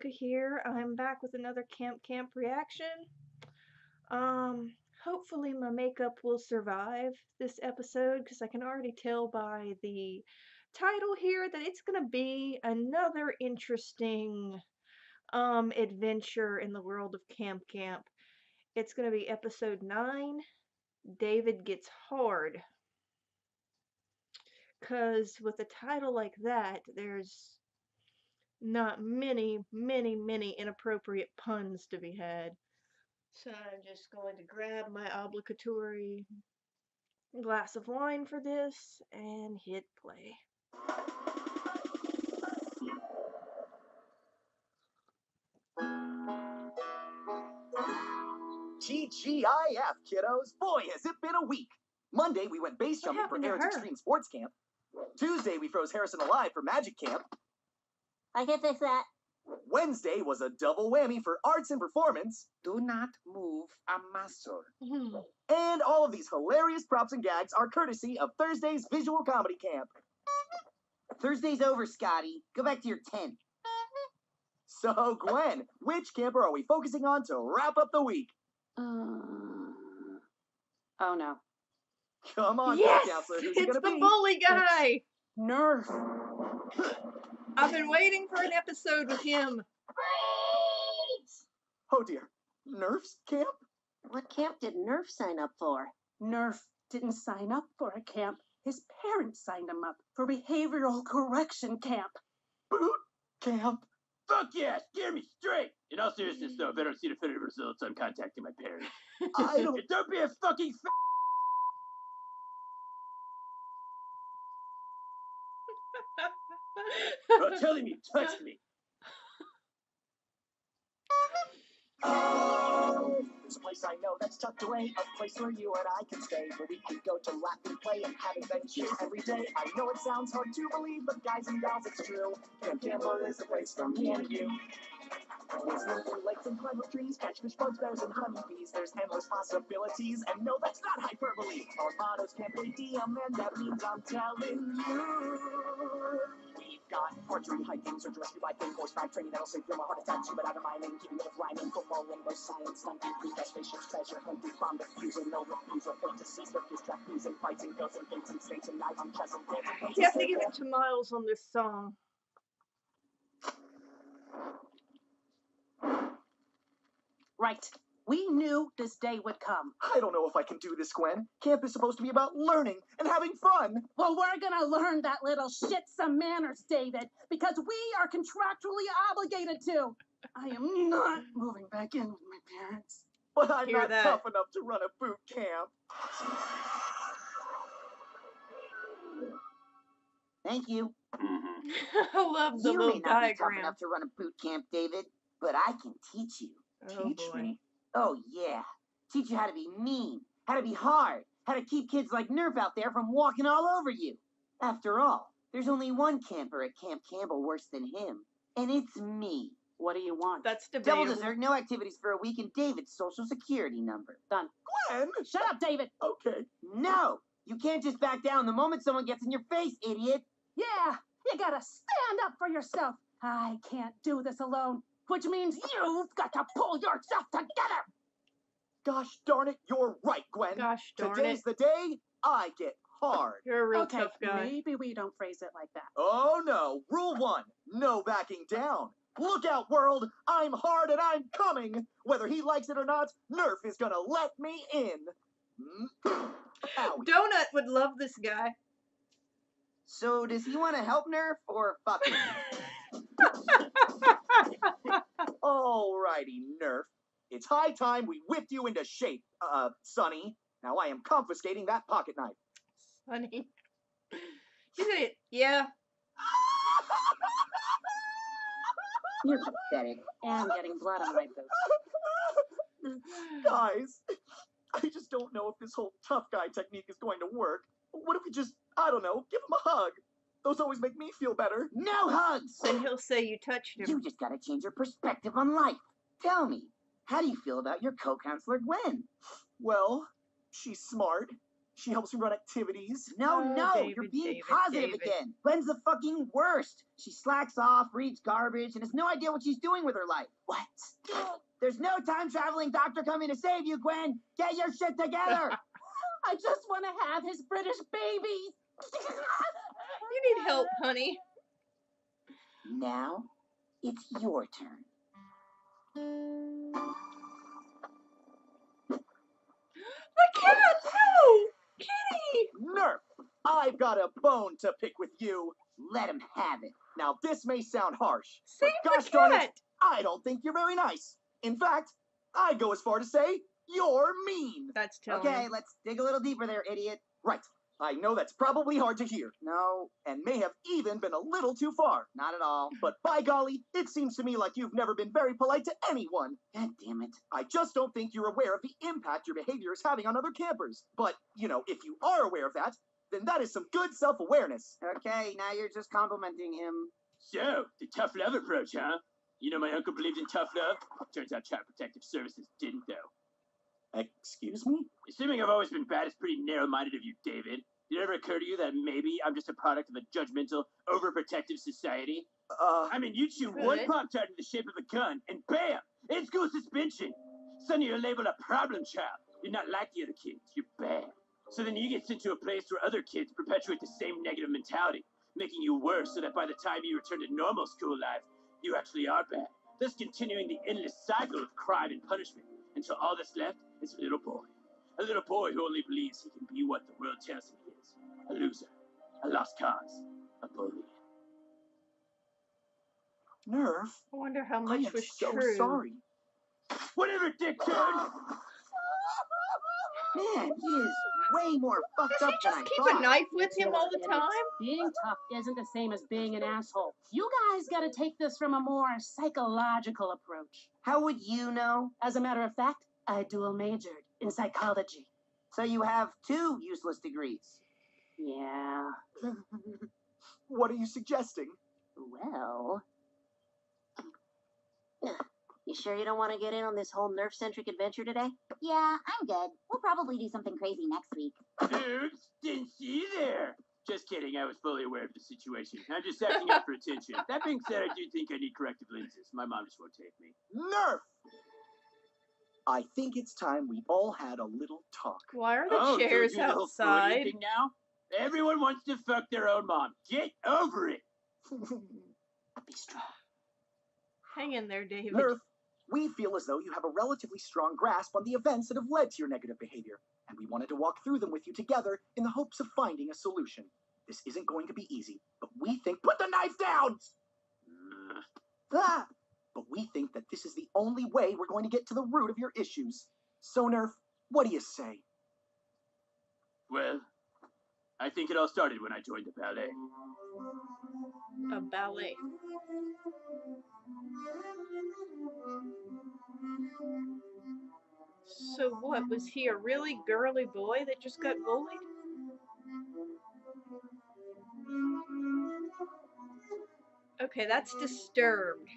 Angelica here. I'm back with another camp reaction. Um, Hopefully my makeup will survive this episode because I can already tell by the title here that it's gonna be another interesting adventure in the world of camp. It's gonna be episode 9. David Gets Hard. Cause with a title like that, there's not many inappropriate puns to be had. So I'm just going to grab my obligatory glass of wine for this and hit play. TGIF, kiddos. Boy, has it been a week. Monday, we went base jumping for Aaron's Extreme Sports Camp. Tuesday, we froze Harrison alive for Magic Camp. I can fix that. Wednesday was a double whammy for Arts and Performance. Do not move a muscle. And all of these hilarious props and gags are courtesy of Thursday's Visual Comedy Camp. Thursday's over, Scotty. Go back to your tent. So, Gwen, which camper are we focusing on to wrap up the week? Oh no. Come on, yes! counselor. Who's It's it the gonna be? bully guy! Nerf. I've been waiting for an episode with him. Oh dear. Nerf's camp? What camp did Nerf sign up for? Nerf didn't sign up for a camp. His parents signed him up for behavioral correction camp. Boot camp? Fuck yeah, scare me straight. In all seriousness, though, if I don't see definitive results, I'm contacting my parents. I don't... And don't be a fucking Well, tell him you touched me. There's a place I know that's tucked away, a place where you and I can stay, where we can go to laugh and play and have adventures every day. I know it sounds hard to believe, but guys and gals, it's true. Camp Campbell is a place for me and you. There's little lakes and climb up trees, catch fish, bugs, bears, and honeybees. There's endless possibilities, and no, that's not hyperbole. Our motto's Camp ADM, and that means I'm telling you. We've got archery, hiking, search and rescue, biking, horseback training that'll save your heart attack, but out of mine, keeping it with rhyming, football, rainbow, science, hunting, pre-test, spaceships, treasure, hunting, bomb diffusion, no refusal, fantasy, circus, track, music, fighting, girls and gates and snakes and knives, I'm chess and dancing. You have to give it to Miles on this song. Right. We knew this day would come. I don't know if I can do this, Gwen. Camp is supposed to be about learning and having fun. Well, we're gonna learn that little shit some manners, David, because we are contractually obligated to. I am not moving back in with my parents. But I'm Hear not that. tough enough to run a boot camp. Thank you. I love the You little may not be tough diagram. enough to run a boot camp, David, but I can teach you. Oh boy. Oh, yeah. Teach you how to be mean, how to be hard, how to keep kids like Nerf out there from walking all over you. After all, there's only one camper at Camp Campbell worse than him, and it's me. What do you want? That's Double debatable. dessert, no activities for a week, and David's social security number. Done. Gwen! Shut up, David. Okay. No! You can't just back down the moment someone gets in your face, idiot. Yeah, you gotta stand up for yourself. I can't do this alone, which means you've got to pull yourself together. Gosh darn it, you're right, Gwen. Gosh darn Today's it. the day I get hard. You're a real Okay, tough guy. maybe we don't phrase it like that. Oh no, rule 1, no backing down. Look out, world, I'm hard and I'm coming. Whether he likes it or not, Nerf is gonna let me in. Owie. Donut would love this guy. So does he want to help Nerf or fuck him? Alrighty, Nerf. It's high time we whipped you into shape, Sonny. Now I am confiscating that pocket knife. Honey. She's gonna, yeah. You're pathetic. And getting blood on my boots. Guys, I just don't know if this whole tough guy technique is going to work. What if we just, I don't know, give him a hug? Those always make me feel better. No hugs! Then he'll say you touched him. You just gotta change your perspective on life. Tell me, how do you feel about your co-counselor Gwen? Well, she's smart, She helps me run activities. No, Oh, no, David, you're being David, positive David. again. Gwen's the fucking worst. She slacks off, reads garbage, and has no idea what she's doing with her life. What? There's no time traveling doctor coming to save you, Gwen. Get your shit together. I just want to have his British baby. You need help, honey. Now, it's your turn. The cat! No! Kitty! Nerf! I've got a bone to pick with you. Let him have it. Now, this may sound harsh, Save but the gosh darn it, cat! I don't think you're very nice. In fact, I'd go as far to say you're mean. That's telling. Okay, let's dig a little deeper there, idiot. Right. I know that's probably hard to hear, No, and may have even been a little too far. not at all. But by golly, it seems to me like you've never been very polite to anyone. God damn it. I just don't think you're aware of the impact your behavior is having on other campers. But, if you are aware of that, then that is some good self-awareness. Okay, now you're just complimenting him. So, the tough love approach, huh? You know my uncle believed in tough love? Turns out Child Protective Services didn't, though. Excuse me? Assuming I've always been bad, it's pretty narrow-minded of you, David. Did it ever occur to you that maybe I'm just a product of a judgmental, overprotective society? I mean, you chew one Good. Pop-Tart in the shape of a gun, and bam! In school suspension! Suddenly you're labeled a problem child. You're not like the other kids. You're bad. So then you get sent to a place where other kids perpetuate the same negative mentality, making you worse so that by the time you return to normal school life, you actually are bad. Thus continuing the endless cycle of crime and punishment until all that's left is a little boy. A little boy who only believes he can be what the world tells him he is. A loser. A lost cause. A bully. Nerf, I wonder how I much am was so true. sorry. Whatever, dick turd! Man, he is way more fucked Does up he than I just keep thought. a knife with him all the time? Being tough isn't the same as being an asshole. You guys gotta take this from a more psychological approach. How would you know? As a matter of fact, I dual majored in psychology. So you have 2 useless degrees. Yeah. What are you suggesting? Well, you sure you don't want to get in on this whole Nerf-centric adventure today? Yeah, I'm good. We'll probably do something crazy next week. Oops, didn't see you there. Just kidding, I was fully aware of the situation. I'm just acting up for attention. That being said, I do think I need corrective lenses. My mom just won't take me. Nerf! I think it's time we all had a little talk. Why are the Oh, so chairs you do the whole Freudian outside? thing now? Everyone wants to fuck their own mom. Get over it. Be strong. Hang in there, David. Nerf, we feel as though you have a relatively strong grasp on the events that have led to your negative behavior, and we wanted to walk through them with you together in the hopes of finding a solution. This isn't going to be easy, but we think— Put the knife down! Ah! But we think that this is the only way we're going to get to the root of your issues. So, Nerf, what do you say? Well, I think it all started when I joined the ballet. A ballet. So what, was he a really girly boy that just got bullied? Okay, that's disturbed.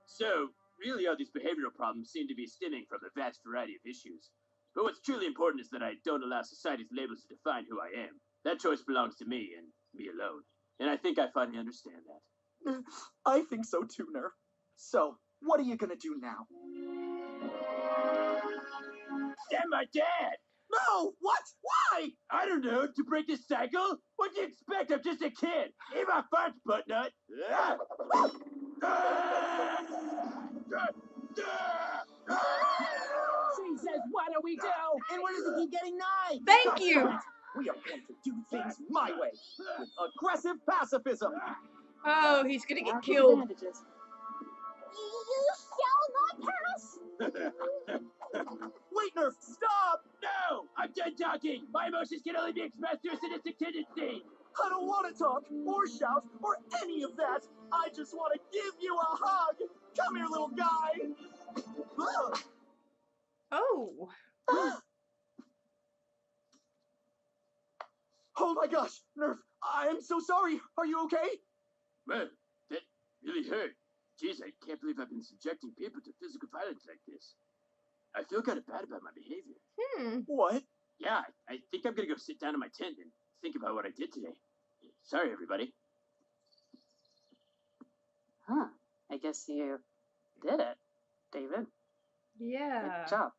So, really all these behavioral problems seem to be stemming from a vast variety of issues. But what's truly important is that I don't allow society's labels to define who I am. That choice belongs to me and me alone. And I think I finally understand that. I think so too, Nerf. So, what are you gonna do now? Damn my dad! No! What? Why? I don't know, to break this cycle? What do you expect? I'm just a kid. Eat my farts, butt nut. Jesus, what do we do? And where does he keep getting knives? Thank you! We are going to do things my way, with aggressive pacifism. Oh, he's gonna get Mark killed. advantages. You shall not pass! Wait, Nerf, stop! No! I'm done talking! My emotions can only be expressed through a sadistic tendency! I don't want to talk, or shout, or any of that. I just want to give you a hug. Come here, little guy. Ugh. Oh. Oh my gosh, Nerf, I'm so sorry. Are you okay? Well, that really hurt. Jeez, I can't believe I've been subjecting people to physical violence like this. I feel kind of bad about my behavior. What? Yeah, I think I'm gonna go sit down in my tent and think about what I did today. Sorry, everybody. Huh. I guess you did it, David. Yeah. Good job.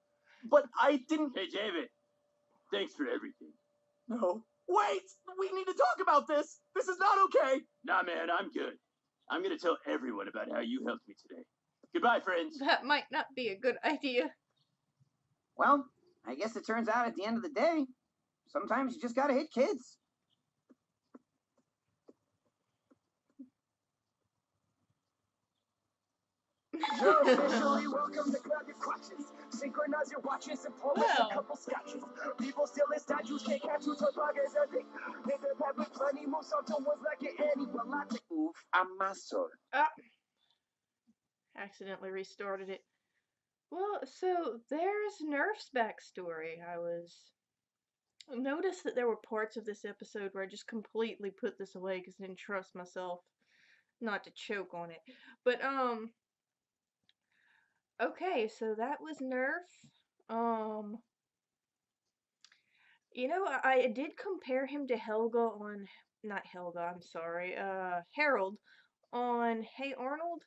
But I didn't. Hey, David. Thanks for everything. No. Wait! We need to talk about this! This is not okay! Nah, man, I'm good. I'm gonna tell everyone about how you helped me today. Goodbye, friends. That might not be a good idea. Well, I guess it turns out at the end of the day, sometimes you just gotta hit kids. You're officially welcome to grab your crutches. Synchronize your watches and pour us Well. a couple scotches. People still in statues, can't catch you, toy buggers are big. Hit the pad with plenty more something ones like it anywhere. Lots of Move a muscle. Accidentally restarted it. Well, so there's Nerf's backstory. Noticed that there were parts of this episode where I just completely put this away because I didn't trust myself not to choke on it. But, okay, so that was Nerf. You know, I did compare him to not Helga, I'm sorry, Harold on Hey Arnold.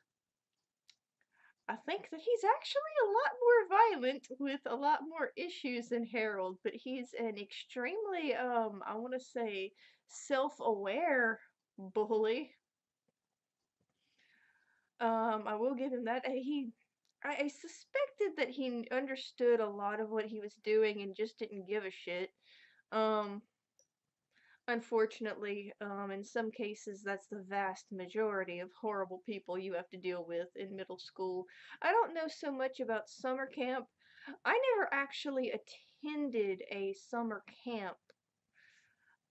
I think that he's actually a lot more violent with a lot more issues than Harold, but he's an extremely, I want to say, self-aware bully. I will give him that. I suspected that he understood a lot of what he was doing and just didn't give a shit. Unfortunately, in some cases, that's the vast majority of horrible people you have to deal with in middle school. I don't know so much about summer camp. I never actually attended a summer camp.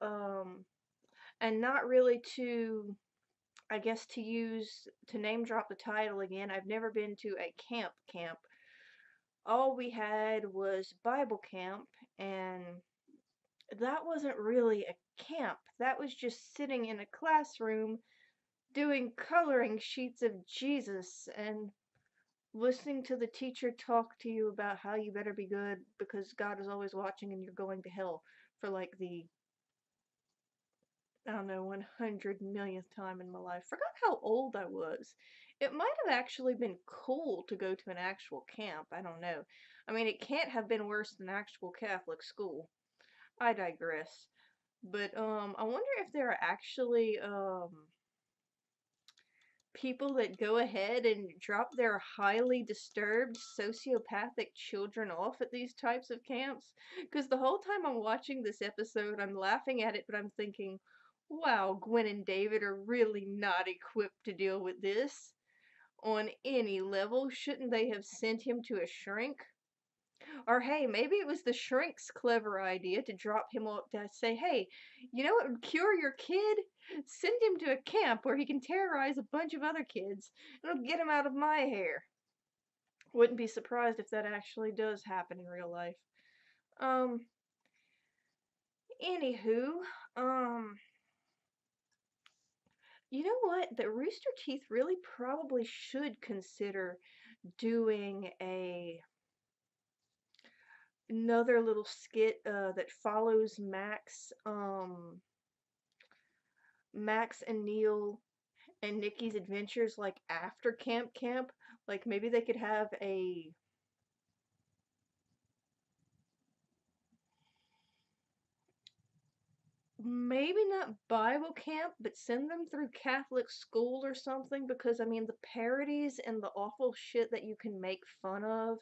And not really to, I guess to name drop the title again, I've never been to a camp. All we had was Bible camp, and that wasn't really a camp. That was just sitting in a classroom doing coloring sheets of Jesus and listening to the teacher talk to you about how you better be good because God is always watching and you're going to hell for like the, I don't know, 100 millionth time in my life. Forgot how old I was. It might have actually been cool to go to an actual camp. I don't know. I mean, it can't have been worse than actual Catholic school. I digress. But I wonder if there are actually people that go ahead and drop their highly disturbed sociopathic children off at these types of camps. Because the whole time I'm watching this episode, I'm laughing at it, but I'm thinking, wow, Gwen and David are really not equipped to deal with this on any level. Shouldn't they have sent him to a shrink? Or hey, maybe it was the shrink's clever idea to drop him off to say, hey, you know what would cure your kid? Send him to a camp where he can terrorize a bunch of other kids. It'll get him out of my hair. Wouldn't be surprised if that actually does happen in real life. Anywho, you know what? The Rooster Teeth really probably should consider doing another little skit that follows Max and Neil and Nikki's adventures like after camp. Like maybe they could have a maybe not Bible camp, but send them through Catholic school or something because I mean the parodies and the awful shit that you can make fun of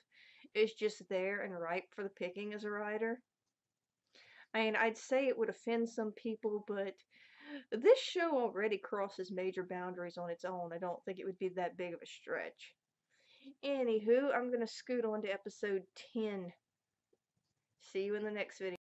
is just there and ripe for the picking as a writer. I mean, I'd say it would offend some people, but this show already crosses major boundaries on its own. I don't think it would be that big of a stretch. Anywho, I'm gonna scoot on to episode 10. See you in the next video.